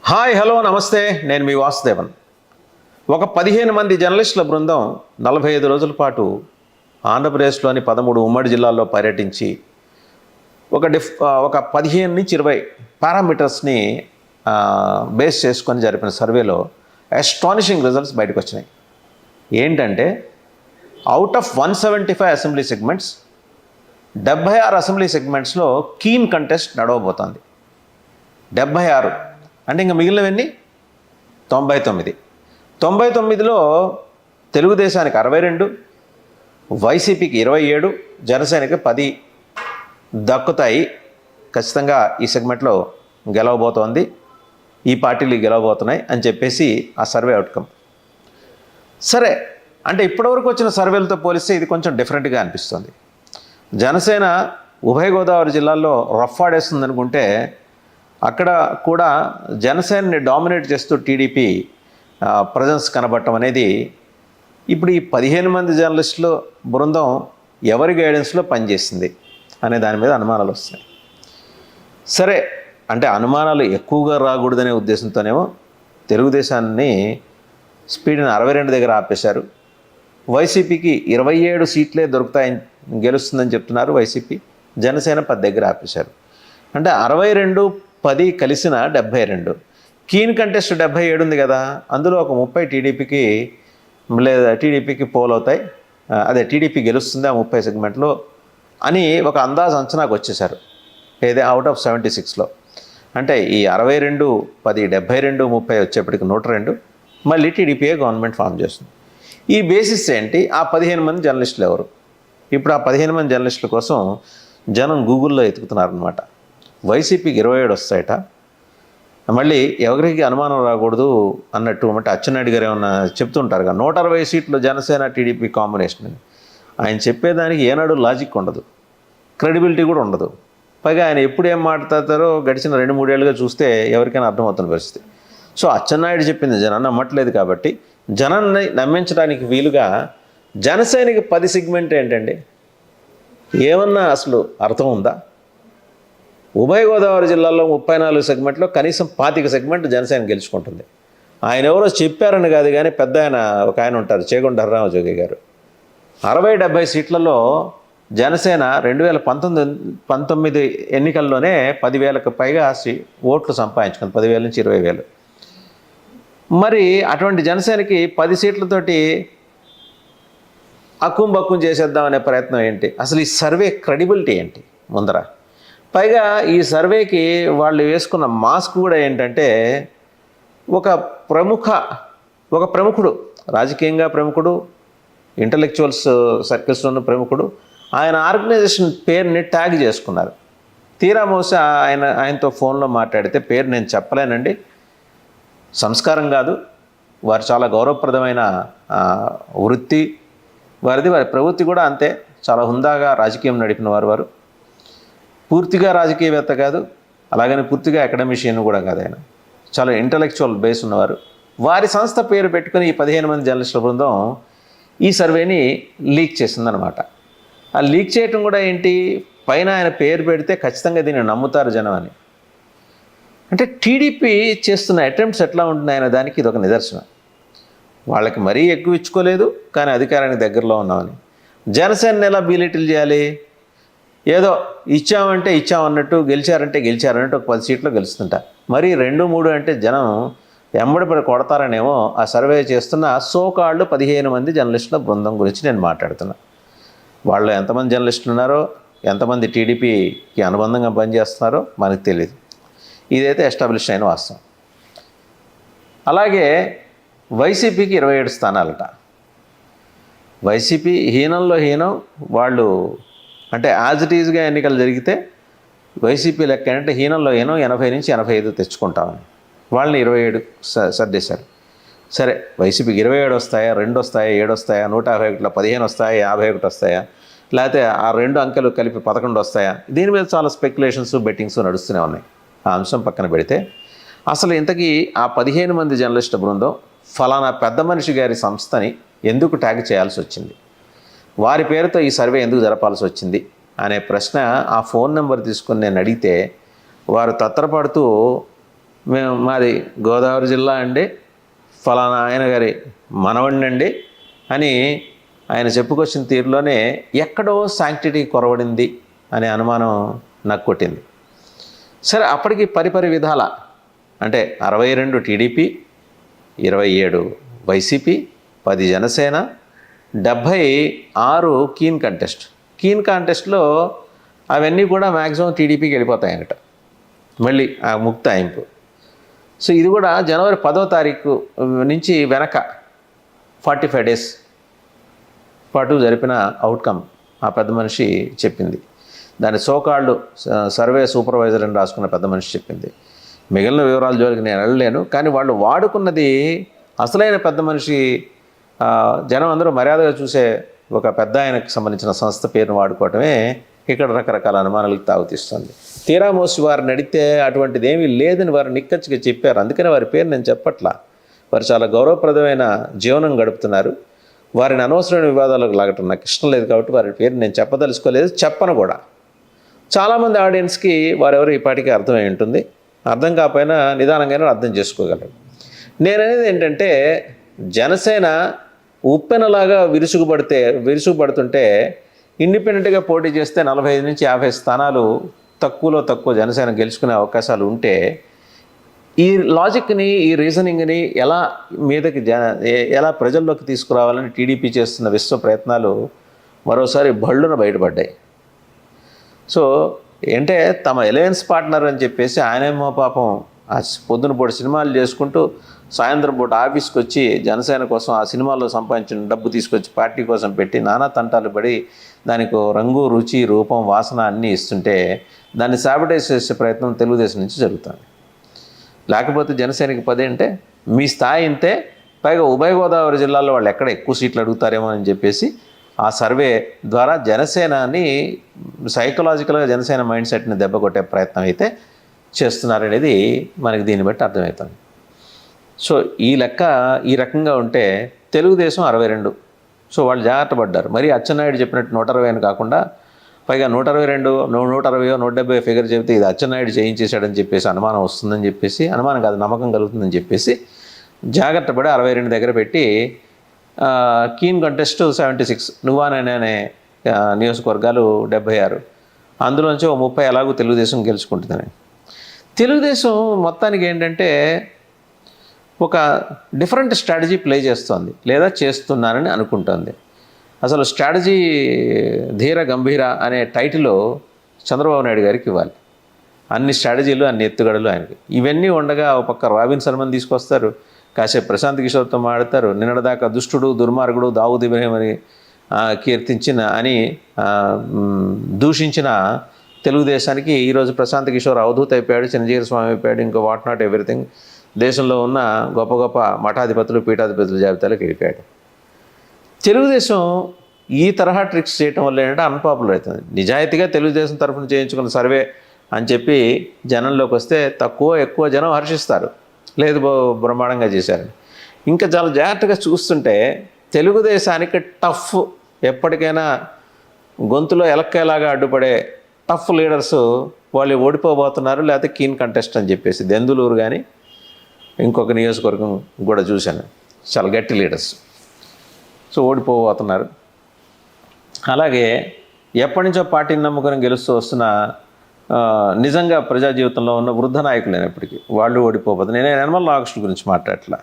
Hi hello నమస్తే, నేను మీ వాసుదేవన్. ఒక 15 మంది జర్నలిస్టుల బృందం 45 రోజుల పాటు ఆంధ్రప్రదేశ్లోని 13 ఉమ్మడి జిల్లాల్లో పర్యటించి ఒక 15 నుంచి 20 పారామీటర్స్ని బేస్ చేసుకొని జరిపిన సర్వేలో అస్టానిషింగ్ రిజల్ట్స్ బయటకు వచ్చినాయి. ఏంటంటే out of 175 assembly segments 76 assembly సెగ్మెంట్స్లో కీన్ కంటెస్ట్ నడవబోతోంది. 76 అంటే ఇంకా మిగిలినవన్నీ 99. 99లో తెలుగుదేశానికి 62, వైసీపీకి 27, జనసేనకి 10 దక్కుతాయి. ఖచ్చితంగా ఈ సెగ్మెంట్లో గెలవబోతోంది, ఈ పార్టీలు గెలవబోతున్నాయి అని చెప్పేసి ఆ సర్వే అవుట్కమ్. సరే, అంటే ఇప్పటివరకు వచ్చిన సర్వేలతో పోలిస్తే ఇది కొంచెం డిఫరెంట్గా అనిపిస్తుంది. జనసేన ఉభయ గోదావరి జిల్లాల్లో రఫ్ ఆడేస్తుంది అనుకుంటే అక్కడ కూడా జనసేనని డామినేట్ చేస్తూ టీడీపీ ప్రజెన్స్ కనబడటం అనేది ఇప్పుడు ఈ 15 మంది జర్నలిస్టుల బృందం ఎవరి గైడెన్స్లో పనిచేసింది అనే దాని మీద అనుమానాలు వస్తాయి. సరే, అంటే అనుమానాలు ఎక్కువగా రాకూడదనే ఉద్దేశంతోనేమో తెలుగుదేశాన్ని స్పీడ్ని 62 దగ్గర ఆపేశారు. వైసీపీకి 27 సీట్లే దొరుకుతాయని గెలుస్తుందని చెప్తున్నారు వైసీపీ. జనసేన 10 దగ్గర ఆపేశారు. అంటే 62-10 కలిసిన 72. కీన్ కంటెస్ట్ 77 ఉంది కదా, అందులో ఒక 30 టీడీపీకి లేదా టీడీపీకి పోల్ అవుతాయి, అదే టీడీపీ గెలుస్తుంది ఆ 30 సెగ్మెంట్లో అని ఒక అంచనాకు వచ్చేశారు. ఏదే అవుట్ ఆఫ్ 76లో. అంటే ఈ 62-10 72-30 వచ్చేప్పటికి 102 మళ్ళీ టీడీపీయే గవర్నమెంట్ ఫామ్ చేస్తుంది. ఈ బేసిస్ ఏంటి? ఆ 15 మంది జర్నలిస్టులు ఎవరు? ఇప్పుడు ఆ 15 మంది జర్నలిస్టుల కోసం జనం గూగుల్లో ఎతుకుతున్నారనమాట. వైసీపీకి 27 వస్తాయట. మళ్ళీ ఎవరికి అనుమానం రాకూడదు అన్నట్టు అంటే అచ్చెన్నాయుడు గారు ఏమన్నా చెప్తుంటారు కదా, 160 సీట్లు జనసేన టీడీపీ కాంబినేషన్ అని. ఆయన చెప్పేదానికి ఏనాడు లాజిక్ ఉండదు, క్రెడిబిలిటీ కూడా ఉండదు. పైగా ఆయన ఎప్పుడు ఏం మాట్లాడతారో గడిచిన 2-3 ఏళ్ళుగా చూస్తే ఎవరికైనా అర్థమవుతున్న పరిస్థితి. సో అచ్చెన్నాయుడు చెప్పింది జనం నమ్మట్లేదు కాబట్టి జనాన్ని నమ్మించడానికి వీలుగా జనసేనకి 10 సెగ్మెంట్ ఏంటండి? ఏమన్నా అసలు అర్థం ఉందా? ఉభయ గోదావరి జిల్లాలో 34 సెగ్మెంట్లో కనీసం 25 సెగ్మెంట్ జనసేన గెలుచుకుంటుంది. ఆయన ఎవరో చెప్పారని కాదు, కానీ పెద్ద ఒక ఆయన ఉంటారు, చేగొండ హర్రామజోగి గారు. 60-70 సీట్లలో జనసేన 2019 ఎన్నికల్లోనే 10,000కు పైగా ఓట్లు సంపాదించుకుంది, 10,000 నుంచి 20,000. మరి అటువంటి జనసేనకి 10 సీట్లతోటి అక్కుం చేసేద్దామనే ప్రయత్నం ఏంటి? అసలు ఈ సర్వే క్రెడిబిలిటీ ఏంటి ముందర? పైగా ఈ సర్వేకి వాళ్ళు వేసుకున్న మాస్క్ కూడా ఏంటంటే ఒక ప్రముఖుడు, రాజకీయంగా ప్రముఖుడు, ఇంటలెక్చువల్స్ సర్కిల్స్లోనూ ప్రముఖుడు, ఆయన ఆర్గనైజేషన్ పేరుని ట్యాగ్ చేసుకున్నారు. తీరా మోసా ఆయనతో ఫోన్లో మాట్లాడితే పేరు నేను చెప్పలేనండి, సంస్కారం కాదు, వారు చాలా గౌరవప్రదమైన వృత్తి వారి ప్రవృత్తి కూడా అంతే, చాలా హుందాగా రాజకీయం నడిపిన వారు పూర్తిగా రాజకీయవేత్త కాదు, అలాగని పూర్తిగా అకాడమిషియన్ కూడా కాదు. ఆయన చాలా ఇంటలెక్చువల్ బేస్ ఉన్నవారు. వారి సంస్థ పేరు పెట్టుకుని ఈ 15 మంది జర్నలిస్టుల బృందం ఈ సర్వేని లీక్ చేసిందనమాట. ఆ లీక్ చేయటం కూడా ఏంటి, పైన ఆయన పేరు పెడితే ఖచ్చితంగా దీన్ని నమ్ముతారు జనం అని. అంటే టీడీపీ చేస్తున్న అటెంప్ట్స్ ఎట్లా ఉంటున్నాయనే దానికి ఇది ఒక నిదర్శనం. వాళ్ళకి మరీ ఎక్కువ ఇచ్చుకోలేదు, కానీ అధికారానికి దగ్గరలో ఉన్నామని. జనసేనని ఎలా బీలిటిల్ చేయాలి? ఏదో ఇచ్చామంటే ఇచ్చామన్నట్టు, గెలిచారంటే గెలిచారన్నట్టు ఒక 10 సీట్లు గెలుస్తుంటా. మరి 2-3 అంటే జనం ఎమ్మడిపడి కొడతారనేమో ఆ సర్వే చేస్తున్న సోకాళ్ళు 15 మంది జర్నలిస్టుల బృందం గురించి నేను మాట్లాడుతున్నా. వాళ్ళు ఎంతమంది జర్నలిస్టులు ఉన్నారో, ఎంతమంది టీడీపీకి అనుబంధంగా పనిచేస్తున్నారో మనకు తెలియదు. ఇదైతే ఎస్టాబ్లిష్ అయిన వాస్తవం. అలాగే వైసీపీకి 27 స్థానాలట. వైసీపీ హీనంలో హీనం. వాళ్ళు అంటే యాజ్ ఇట్ ఈజ్గా ఎన్నికలు జరిగితే వైసీపీ లెక్క అంటే హీనంలో హీనం 80 నుంచి 85 తెచ్చుకుంటామని వాళ్ళని 27 సర్దేశారు. సరే, వైసీపీకి 27 వస్తాయా, 2 వస్తాయా, 7 వస్తాయా, 151లో 15 వస్తాయా, 51 వస్తాయా, లేకపోతే ఆ 2 అంకెలు కలిపి 11 వస్తాయా? దీని మీద చాలా స్పెక్యులేషన్స్, బెట్టింగ్స్ నడుస్తూనే ఉన్నాయి. ఆ అంశం పక్కన పెడితే అసలు ఇంతకీ ఆ 15 మంది జర్నలిస్టుల బృందం ఫలానా పెద్ద మనిషి గారి సంస్థని ఎందుకు ట్యాగ్ చేయాల్సి వచ్చింది, వారి పేరుతో ఈ సర్వే ఎందుకు జరపాల్సి వచ్చింది అనే ప్రశ్న ఆ ఫోన్ నెంబర్ తీసుకుని నేను అడిగితే వారు తత్తరపడుతూ మాది గోదావరి జిల్లా అండి, ఫలానా ఆయన గారి మనవడినండి అని ఆయన చెప్పుకొచ్చిన తీరులోనే ఎక్కడో శాంక్టిటీ కొరవడింది అనే అనుమానం నాకు కొట్టింది. సరే, అప్పటికి పరిపరి విధాల అంటే 62 టీడీపీ, 27 వైసీపీ, 10 జనసేన, 76 కీన్ కాంటెస్ట్లో అవన్నీ కూడా మ్యాక్సిమం టీడీపీకి వెళ్ళిపోతాయన్నట, మళ్ళీ ఆ ముక్తాయింపు. సో ఇది కూడా జనవరి 10వ తారీఖు నుంచి వెనక 45 డేస్ పాటు జరిపిన అవుట్కమ్ ఆ పెద్ద మనిషి చెప్పింది. దాని సోకాళ్ళు సర్వే సూపర్వైజర్ అని రాసుకున్న పెద్ద మనిషి చెప్పింది. మిగిలిన వివరాల జోలికి నేను వెళ్ళలేను, కానీ వాళ్ళు వాడుకున్నది అసలైన పెద్ద మనిషి, జనం అందరూ మర్యాదగా చూసే ఒక పెద్ద ఆయనకు సంబంధించిన సంస్థ పేరును వాడుకోవటమే ఇక్కడ రకరకాల అనుమానాలకు తాగుతీస్తుంది. తీరా మోసి వారిని అడిగితే అటువంటిది ఏమీ లేదని వారు నిక్కచ్చిగా చెప్పారు. అందుకనే వారి పేరు నేను చెప్పట్లా. వారు చాలా గౌరవప్రదమైన జీవనం గడుపుతున్నారు. వారిని అనవసరమైన వివాదాలకు లాగటం నాకు ఇష్టం లేదు కాబట్టి వారి పేరు నేను చెప్పదలుచుకోలేదు, చెప్పను కూడా. చాలామంది ఆడియన్స్కి వారెవరు ఈ పాటికి అర్థమై ఉంటుంది. అర్థం కాకపోయినా నిదానంగానే అర్థం చేసుకోగలరు. నేననేది ఏంటంటే, జనసేన ఉప్పెనలాగా విరుసుగుపడుతుంటే ఇండిపెండెంట్గా పోటీ చేస్తే 45 నుంచి 50 స్థానాలు తక్కువలో తక్కువ జనసేన గెలుచుకునే అవకాశాలు ఉంటే, ఈ లాజిక్ని, ఈ రీజనింగ్ని ఎలా ప్రజల్లోకి తీసుకురావాలని టీడీపీ చేస్తున్న విశ్వ ప్రయత్నాలు మరోసారి బళ్ళున బయటపడ్డాయి. సో అంటే తమ అలయన్స్ పార్ట్నర్ అని చెప్పేసి ఆయనేమో పాపం పొద్దున పూట సినిమాలు చేసుకుంటూ సాయంత్రం పూట ఆఫీస్కి వచ్చి జనసేన కోసం ఆ సినిమాల్లో సంపాదించిన డబ్బు తీసుకొచ్చి పార్టీ కోసం పెట్టి నానా తంటాలు పడి దానికి రంగు, రుచి, రూపం, వాసన అన్నీ ఇస్తుంటే దాన్ని సాబిటైజ్ చేసే ప్రయత్నం తెలుగుదేశం నుంచి జరుగుతుంది. లేకపోతే జనసేనకి 10 అంటే మీ స్థాయి ఇంతే, పైగా ఉభయ గోదావరి జిల్లాలో వాళ్ళు ఎక్కడ ఎక్కువ సీట్లు అడుగుతారేమో అని చెప్పేసి ఆ సర్వే ద్వారా జనసేనని సైకలాజికల్గా జనసేన మైండ్ సెట్ని దెబ్బ కొట్టే ప్రయత్నం అయితే చేస్తున్నారనేది మనకి దీన్ని బట్టి అర్థమవుతుంది. సో ఈ రకంగా ఉంటే తెలుగుదేశం 62. సో వాళ్ళు జాగ్రత్త పడ్డారు. మరి అచ్చెన్నాయుడు చెప్పినట్టు 120 అని కాకుండా పైగా 122, 160, 170 ఫిగర్ చెబితే ఇది అచ్చెన్నాయుడు చేయించేశాడని చెప్పేసి అనుమానం వస్తుందని చెప్పేసి, అనుమానం కాదు నమ్మకం కలుగుతుందని చెప్పేసి జాగ్రత్త పడి 62 దగ్గర పెట్టి కీన్ కంటెస్ట్ 76, నువ్వానే అనే నియోజకవర్గాలు 76, అందులోంచి 30 ఎలాగూ తెలుగుదేశం గెలుచుకుంటుందని. తెలుగుదేశం మొత్తానికి ఏంటంటే ఒక డిఫరెంట్ స్ట్రాటజీ ప్లే చేస్తోంది లేదా చేస్తున్నానని అనుకుంటోంది. అసలు స్ట్రాటజీ ధీర గంభీర అనే టైటిల్ చంద్రబాబు నాయుడు గారికి ఇవ్వాలి. అన్ని స్ట్రాటజీలు, అన్ని ఎత్తుగడలు ఆయనకి. ఇవన్నీ ఉండగా ఒక పక్క రాబిన్ శర్మని తీసుకొస్తారు, కాసేపు ప్రశాంత్ కిషోర్తో మాడతారు. నిన్నటిదాకా దుష్టుడు, దుర్మార్గుడు, దావుద్ ఇబ్రహీం అని దూషించిన తెలుగుదేశానికి ఈరోజు ప్రశాంత్ కిషోర్ అవధూత అయిపోయాడు, చిరంజీవి స్వామి అయిపోయాడు, ఇంకో వాట్ నాట్ ఎవ్రీథింగ్. దేశంలో ఉన్న గొప్ప గొప్ప మఠాధిపతులు, పీఠాధిపతుల జాబితాలోకి వెళ్ళిపోయాడు. తెలుగుదేశం ఈ తరహా ట్రిక్స్ చేయటం వల్ల ఏంటంటే అన్పాపులర్ అవుతుంది. నిజాయితీగా తెలుగుదేశం తరఫున చేయించుకున్న సర్వే అని చెప్పి జనంలోకి వస్తే ఎక్కువ జనం హర్షిస్తారు, లేదు బ్రహ్మాండంగా చేశారని. ఇంకా చాలా జాగ్రత్తగా చూస్తుంటే తెలుగుదేశానికి టఫ్, ఎప్పటికైనా గొంతులో ఎలక్కేలాగా అడ్డుపడే టఫ్ లీడర్స్ వాళ్ళు ఓడిపోబోతున్నారు, లేకపోతే కీన్ కంటెస్ట్ అని చెప్పేసి. దెందులూరు కానీ ఇంకొక నియోజకవర్గం కూడా చూశాను, చాలా గట్టి లీడర్స్. సో ఓడిపోబోతున్నారు. అలాగే ఎప్పటి నుంచో పార్టీని నమ్ముకొని గెలుస్తూ వస్తున్న నిజంగా ప్రజా జీవితంలో ఉన్న వృద్ధ నాయకులు అయినప్పటికీ వాళ్ళు ఓడిపోబోతున్నారు. నేను యనమల రామకృష్ణ గురించి మాట్లాడట్లా,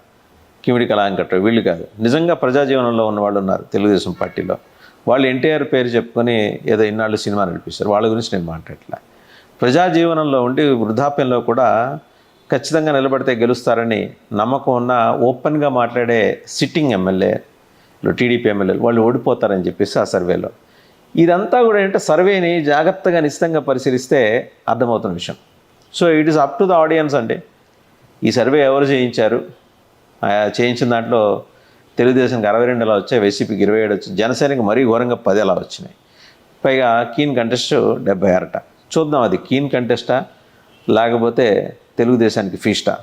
కిమిడి కళాంకట్ట వీళ్ళు కాదు, నిజంగా ప్రజాజీవనంలో ఉన్న వాళ్ళు ఉన్నారు తెలుగుదేశం పార్టీలో. వాళ్ళు ఎన్టీఆర్ పేరు చెప్పుకొని ఏదో ఇన్నాళ్ళు సినిమా నడిపిస్తారు, వాళ్ళ గురించి నేను మాట్లాడట్లా. ప్రజాజీవనంలో ఉండి వృద్ధాప్యంలో కూడా ఖచ్చితంగా నిలబడితే గెలుస్తారని నమ్మకం ఉన్న ఓపెన్గా మాట్లాడే సిట్టింగ్ ఎమ్మెల్యేలు, టీడీపీ ఎమ్మెల్యేలు వాళ్ళు ఓడిపోతారని చెప్పేసి ఆ సర్వేలో. ఇదంతా కూడా ఏంటంటే సర్వేని జాగ్రత్తగా నిశ్చితంగా పరిశీలిస్తే అర్థమవుతున్న విషయం. So it is up to the audience. అంటే ఈ సర్వే ఎవరు చేయించారు, చేయించిన దాంట్లో తెలుగుదేశానికి 62 ఎలా వచ్చాయి, వైసీపీకి 27 వచ్చాయి, జనసేనకి మరీ ఘోరంగా 10 ఎలా వచ్చినాయి. పైగా కీన్ కంటెస్ట్ 76. చూద్దాం అది కీన్ కంటెస్టా లేకపోతే తెలుగుదేశానికి ఫీస్టా.